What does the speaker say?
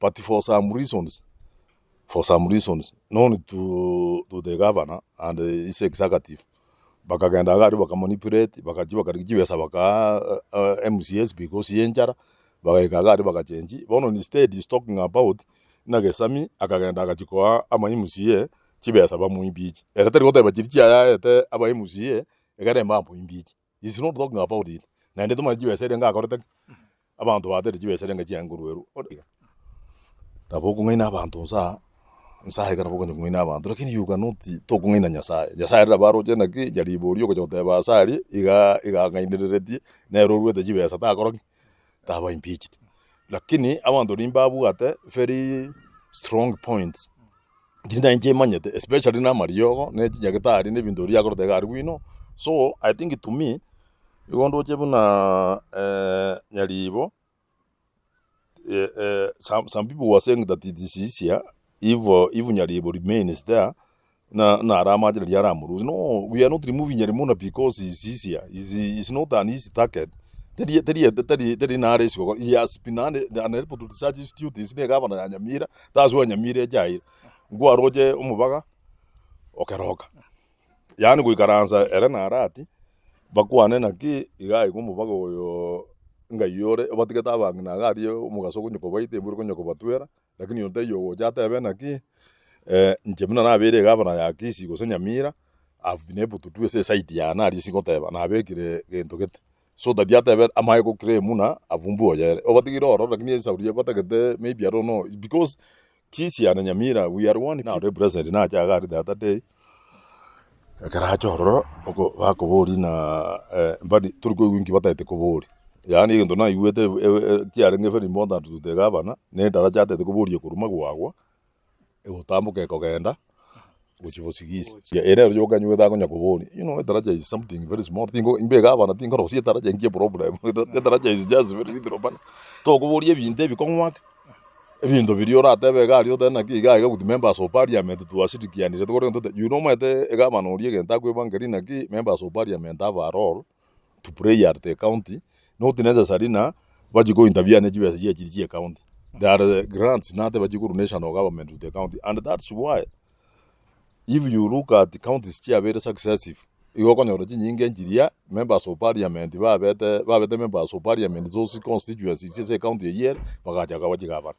but for some reasons, known to the governor and his executive, bakagenda gari bakamanipulate bakajibesa baka MCS because yenjara bakaika gari bakachange bono instead is talking about nagesami akagenda akachikoa ama MCA chibesa bamuimbichi ereteri gote bachirichi aya ete aba MCA egaremba muimbichi is not talking about it na ndito majibesa renga akorete abantu bateri chibesa renga chiangurweru naboko ngina abantu nsahe kana boko ngina abantu lakini you cannot talk ngina nyasaye rabaro jena ki Nyaribo rio ko jote basari iga ngaindereti na rorwete chibesa ta koroki taba impeached lakini abantu rimbabu ate very strong points dinda nje manyete especially na Mariogo ne nyagitari ne bindu ria korte gari wino. So I think to me igondo chebuna Nyaribo some people were saying that it is easier if Nyaribo remains there na Arama jeli Aramuru. No, we are not removing Nyaribo because it's easier. It's not an easy target. Teri na race ko. He has been unable to discharge his duties ne governor Nyamira. That's why Nyamira jai. Ngwa roje umubaga okeroka. Yani kuikaranza era na arati bakwane na ki igai kumubaga oyo ngayore obatigeta bang na gari umugaso kunyoko baite mburu kunyoko batwera lakini yonte yo jata bena ki njemuna na bere governor ya kisi go Nyamira. I've been able to do a site ya na risi goteba na bekire gento gete so that yata be amai ko kre muna abumbu ya obatigiro oro lakini sauri batagete maybe I don't know because kisi ya Nyamira we are one now represent na cha gari the other day karacho oro oko bakobori na mbadi turiko wingi batete kobori yani ngendo na iwete kiarenge very important to the governor ne daraja tete kobori kuruma gwagwa utambuke kogenda uchibosigisi ya ere yoga nywe da konya kobori daraja is something very small thing imbe governor thing ro si daraja ngie problem daraja is just very little bana to kobori ebinte bikonwa ebindo birio ratebe gari otena kiga good members of parliament to ashirikianire to mate egama no rie genta kwe bangerina ki members of parliament have a role to play at the county not necessarily na bajigo interview ne jibe ji county there are grants na the bajigo national government to the county and that's why if you look at the counties are very successful igoko nyoro nyinge njiria members of parliament babete members of parliament those constituencies say county year bagaja ka bajigaba